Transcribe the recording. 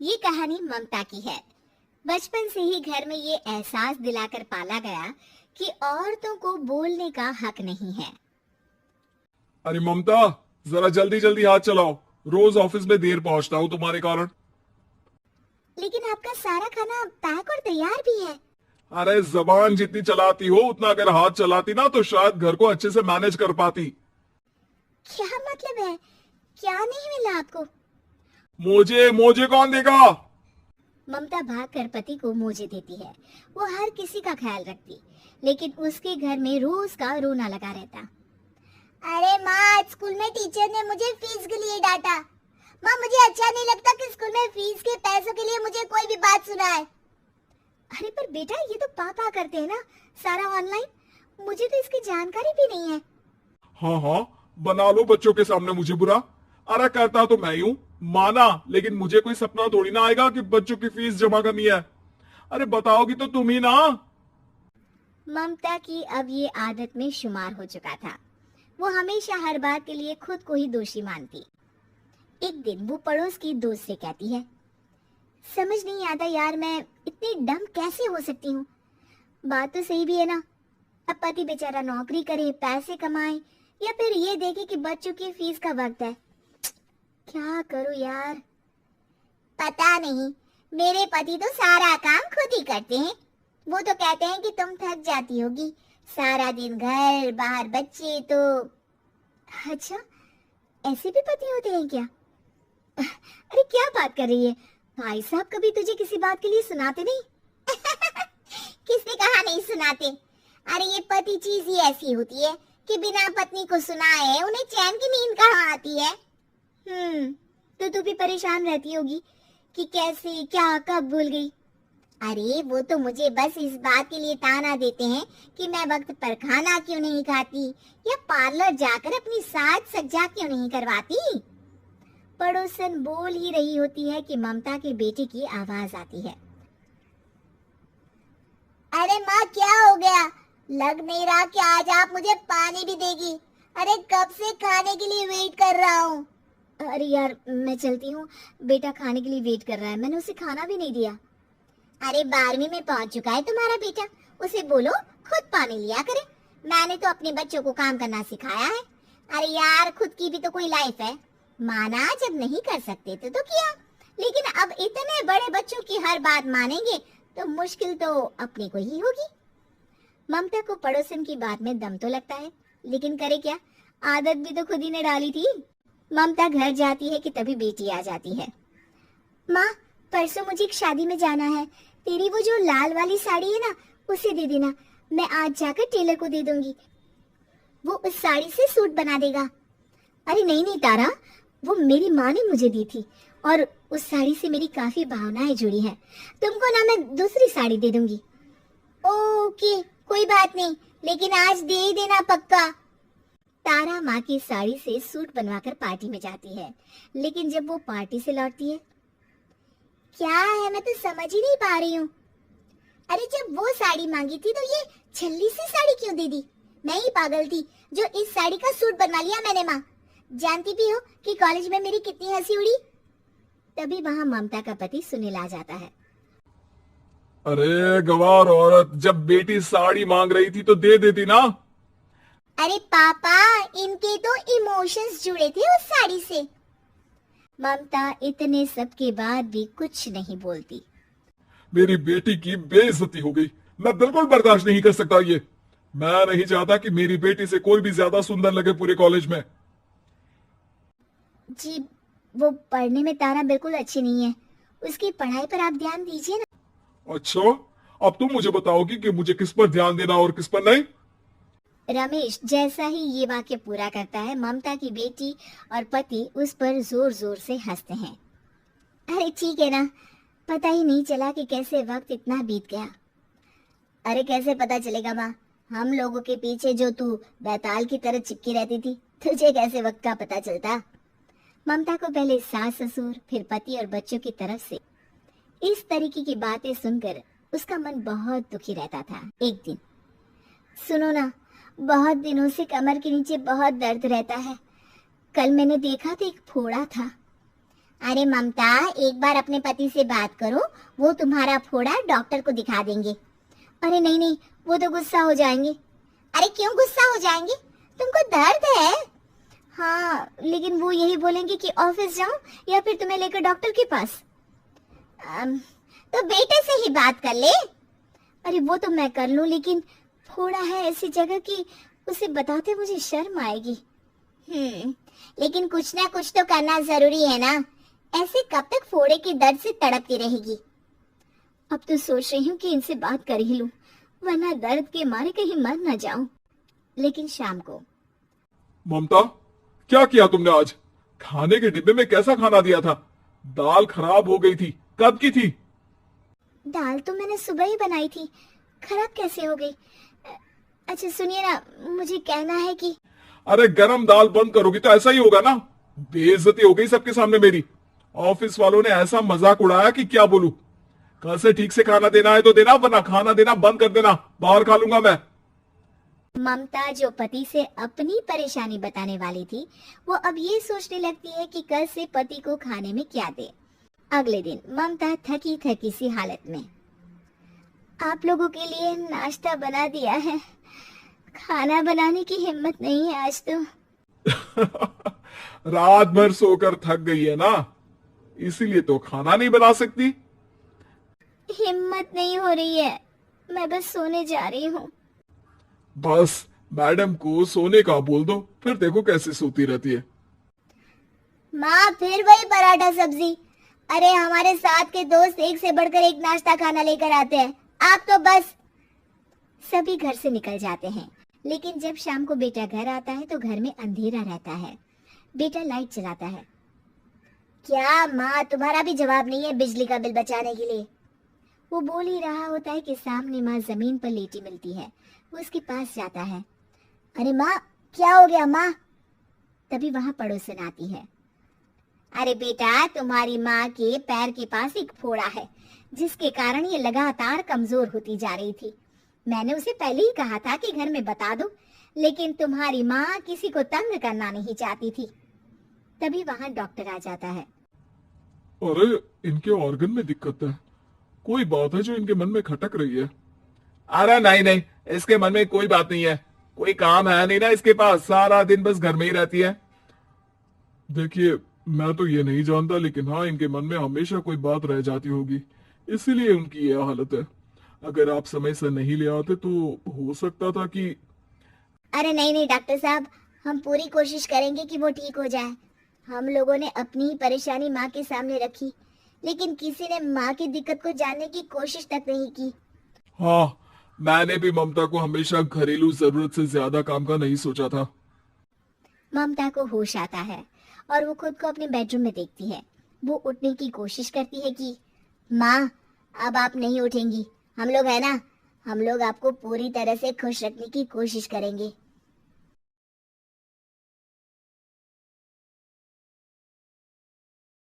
ये कहानी ममता की है। बचपन से ही घर में ये एहसास दिलाकर पाला गया कि औरतों को बोलने का हक नहीं है। अरे ममता, जरा जल्दी जल्दी हाथ चलाओ। रोज ऑफिस में देर पहुंचता हूँ तुम्हारे कारण। लेकिन आपका सारा खाना पैक और तैयार भी है। अरे जबान जितनी चलाती हो उतना अगर हाथ चलाती ना तो शायद घर को अच्छे से मैनेज कर पाती। क्या मतलब है? क्या नहीं मिला आपको? मोजे मोजे कौन देगा? ममता भागकर पति को मोजे देती है। वो हर किसी का ख्याल रखती, लेकिन उसके घर में रोज का रोना लगा रहता। अरे माँ, स्कूल में टीचर ने मुझे फीस के लिए डांटा। माँ, मुझे अच्छा नहीं लगता कि स्कूल में फीस के पैसों के लिए मुझे कोई भी बात सुनाए। अरे पर बेटा, ये तो पापा करते हैं ना, सारा ऑनलाइन। मुझे तो इसकी जानकारी भी नहीं है। हाँ हाँ, बना लो बच्चों के सामने मुझे बुरा। अरे करता तो मैं ही हूँ, माना, लेकिन मुझे कोई सपना थोड़ी ना आएगा कि बच्चों की फीस जमा करनी है। अरे बताओगी तो तुम ही ना। ममता की अब ये आदत में शुमार हो चुका था। वो हमेशा हर बात के लिए खुद को ही दोषी मानती। एक दिन वो पड़ोस की दोस्त से कहती है, समझ नहीं आता यार, मैं इतनी डम कैसे हो सकती हूँ। बात तो सही भी है ना। अब पति बेचारा नौकरी करे, पैसे कमाए, या फिर ये देखे कि बच्चों की फीस का वक्त है। क्या करूँ यार। पता नहीं, मेरे पति तो सारा काम खुद ही करते हैं। वो तो कहते हैं कि तुम थक जाती होगी, सारा दिन घर बाहर बच्चे। तो अच्छा, ऐसे भी पति होते हैं क्या? अरे क्या बात कर रही है भाई साहब, कभी तुझे किसी बात के लिए सुनाते नहीं? किसने कहा नहीं सुनाते? अरे ये पति चीज ही ऐसी होती है कि बिना पत्नी को सुनाए उन्हें चैन की नींद कहाँ आती है। तो तू भी परेशान रहती होगी कि कैसे, क्या, कब भूल गई। अरे वो तो मुझे बस इस बात के लिए ताना देते हैं कि मैं वक्त पर खाना क्यों नहीं खाती या पार्लर जाकर अपनी साज सज्जा क्यों नहीं करवाती। पड़ोसन बोल ही रही होती है कि ममता के बेटे की आवाज आती है। अरे माँ, क्या हो गया? लग नहीं रहा कि आज आप मुझे पानी भी देगी। अरे कब से खाने के लिए वेट कर रहा हूँ। अरे यार, मैं चलती हूँ, बेटा खाने के लिए वेट कर रहा है, मैंने उसे खाना भी नहीं दिया। अरे 12वीं में पहुंच चुका है तुम्हारा बेटा, उसे बोलो खुद पानी लिया करे। मैंने तो अपने बच्चों को काम करना सिखाया है। अरे यार, खुद की भी तो कोई लाइफ है। माना जब नहीं कर सकते थे तो किया, लेकिन अब इतने बड़े बच्चों की हर बात मानेंगे तो मुश्किल तो अपने को ही होगी। ममता को पड़ोसन की बात में दम तो लगता है, लेकिन करे क्या, आदत भी तो खुद ही ने डाली थी। ममता घर जाती है कि तभी बेटी आ जाती है। माँ, परसों मुझे एक शादी में जाना है, तेरी वो जो लाल वाली साड़ी है ना, उसे दे देना। मैं आज जाकर टेलर को दे दूंगी, वो उस साड़ी से सूट बना देगा। अरे नहीं नहीं तारा, वो मेरी माँ ने मुझे दी थी और उस साड़ी से मेरी काफी भावनाएं जुड़ी हैं। तुमको ना मैं दूसरी साड़ी दे दूंगी। ओके, कोई बात नहीं, लेकिन आज दे ही देना पक्का। तारा माँ की साड़ी से सूट बनवाकर पार्टी में जाती है, लेकिन जब वो पार्टी से लौटती है, क्या है, मैं तो समझ ही नहीं पा रही हूँ। अरे जब वो साड़ी मांगी थी तो ये छल्ली सी साड़ी क्यों दे दी? मैं ही पागल थी जो इस साड़ी का सूट बनवा लिया मैंने। माँ, जानती भी हो कि कॉलेज में मेरी कितनी हंसी उड़ी। तभी वहाँ ममता का पति सुनील आ जाता है। अरे गवार औरत, जब बेटी साड़ी मांग रही थी तो दे देती ना। अरे पापा, इनके तो इमोशंस जुड़े थे उस साड़ी से। ममता इतने सब के बाद भी कुछ नहीं बोलती। मेरी बेटी की बेइज्जती हो गई, मैं बिल्कुल बर्दाश्त नहीं कर सकता ये। मैं नहीं चाहता कि मेरी बेटी से कोई भी ज्यादा सुंदर लगे पूरे कॉलेज में। जी, वो पढ़ने में तारा बिल्कुल अच्छी नहीं है, उसकी पढ़ाई पर आप ध्यान दीजिए ना। अच्छा, अब तुम मुझे बताओगी कि मुझे किस पर ध्यान देना और किस पर नहीं। रमेश जैसा ही ये वाक्य पूरा करता है, ममता की बेटी और पति उस पर जोर जोर से हंसते हैं। अरे ठीक है ना, पता ही नहीं चला कि कैसे वक्त इतना बीत गया। अरे कैसे पता चलेगा माँ, हम लोगों के पीछे जो तू बैताल की तरह चिपकी रहती थी, तुझे कैसे वक्त का पता चलता। ममता को पहले सास ससुर, फिर पति और बच्चों की तरफ से इस तरीके की बातें सुनकर उसका मन बहुत दुखी रहता था। एक दिन, सुनो ना, बहुत दिनों से कमर के नीचे बहुत दर्द रहता है। कल मैंने देखा तो एक फोड़ा था। अरे ममता, एक बार अपने पति से बात करो, वो तुम्हारा फोड़ा डॉक्टर को दिखा देंगे। अरे नहीं नहीं, वो तो गुस्सा हो जाएंगे। अरे क्यों गुस्सा हो जाएंगे? तुमको दर्द है? हाँ, लेकिन वो यही बोलेंगे कि ऑफिस जाऊं या फिर तुम्हें लेकर डॉक्टर के पास। तो बेटे से ही बात कर ले। अरे वो तो मैं कर लूं, लेकिन फोड़ा है ऐसी जगह कि उसे बताते मुझे शर्म आएगी। लेकिन कुछ ना कुछ तो करना जरूरी है ना। ऐसे कब तक फोड़े के दर्द से तड़पती रहेगी? अब तो सोच रही हूँ कि इनसे बात कर ही लूं, वरना दर्द के मारे कहीं मर न जाऊं। लेकिन शाम को। ममता, क्या किया तुमने आज? खाने के डिब्बे में कैसा खाना दिया था? दाल खराब हो गई थी। कब की थी? दाल तो मैंने सुबह ही बनाई थी, खराब कैसे हो गई? अच्छा सुनिए ना, मुझे कहना है कि अरे गरम दाल बंद करोगी तो ऐसा ही होगा ना। बेइज्जती हो गई सबके सामने मेरी। ऑफिस वालों ने ऐसा मजाक उड़ाया कि क्या बोलूं। कल से ठीक से खाना देना है तो देना, वरना खाना देना बंद कर देना। बाहर खा लूंगा मैं। ममता, जो पति से अपनी परेशानी बताने वाली थी, वो अब ये सोचने लगती है कि कल से पति को खाने में क्या दे। अगले दिन ममता थकी थकी सी हालत में। आप लोगों के लिए नाश्ता बना दिया है, खाना बनाने की हिम्मत नहीं है आज तो। रात भर सोकर थक गई है ना, इसीलिए तो खाना नहीं बना सकती। हिम्मत नहीं हो रही है, मैं बस सोने जा रही हूँ। बस मैडम को सोने का बोल दो, फिर देखो कैसे सोती रहती है। माँ, फिर वही पराठा सब्जी। अरे हमारे साथ के दोस्त एक से बढ़कर एक नाश्ता खाना लेकर आते हैं, आप तो बस। सभी घर से निकल जाते हैं, लेकिन जब शाम को बेटा घर आता है तो घर में अंधेरा रहता है। बेटा लाइट चलाता है। क्या माँ, तुम्हारा भी जवाब नहीं है बिजली का बिल बचाने के लिए? वो बोल ही रहा होता है कि सामने माँ जमीन पर लेटी मिलती है। वो उसके पास जाता है। अरे माँ, क्या हो गया माँ? तभी वहां पड़ोसन आती है। अरे बेटा, तुम्हारी माँ के पैर के पास एक फोड़ा है, जिसके कारण ये लगातार कमजोर होती जा रही थी। मैंने उसे पहले ही कहा था कि घर में बता दो, लेकिन तुम्हारी माँ किसी को तंग करना नहीं चाहती थी। तभी वहां डॉक्टर आ जाता है। अरे इनके ऑर्गन में दिक्कत है, कोई बात है जो इनके मन में खटक रही है। अरे नहीं नहीं, इसके मन में कोई बात नहीं है, कोई काम है नहीं ना इसके पास, सारा दिन बस घर में ही रहती है। देखिए, मैं तो ये नहीं जानता, लेकिन हाँ इनके मन में हमेशा कोई बात रह जाती होगी, इसीलिए उनकी यह हालत है। अगर आप समय से नहीं ले आते तो हो सकता था कि। अरे नहीं नहीं डॉक्टर साहब, हम पूरी कोशिश करेंगे कि वो ठीक हो जाए। हम लोगों ने अपनी ही परेशानी माँ के सामने रखी, लेकिन किसी ने माँ की दिक्कत को जानने की कोशिश तक नहीं की। हाँ, मैंने भी ममता को हमेशा घरेलू जरूरत से ज्यादा काम का नहीं सोचा था। ममता को होश आता है और वो खुद को अपने बेडरूम में देखती है। वो उठने की कोशिश करती है कि माँ, अब आप नहीं उठेंगी, हम लोग है ना, हम लोग आपको पूरी तरह से खुश रखने की कोशिश करेंगे।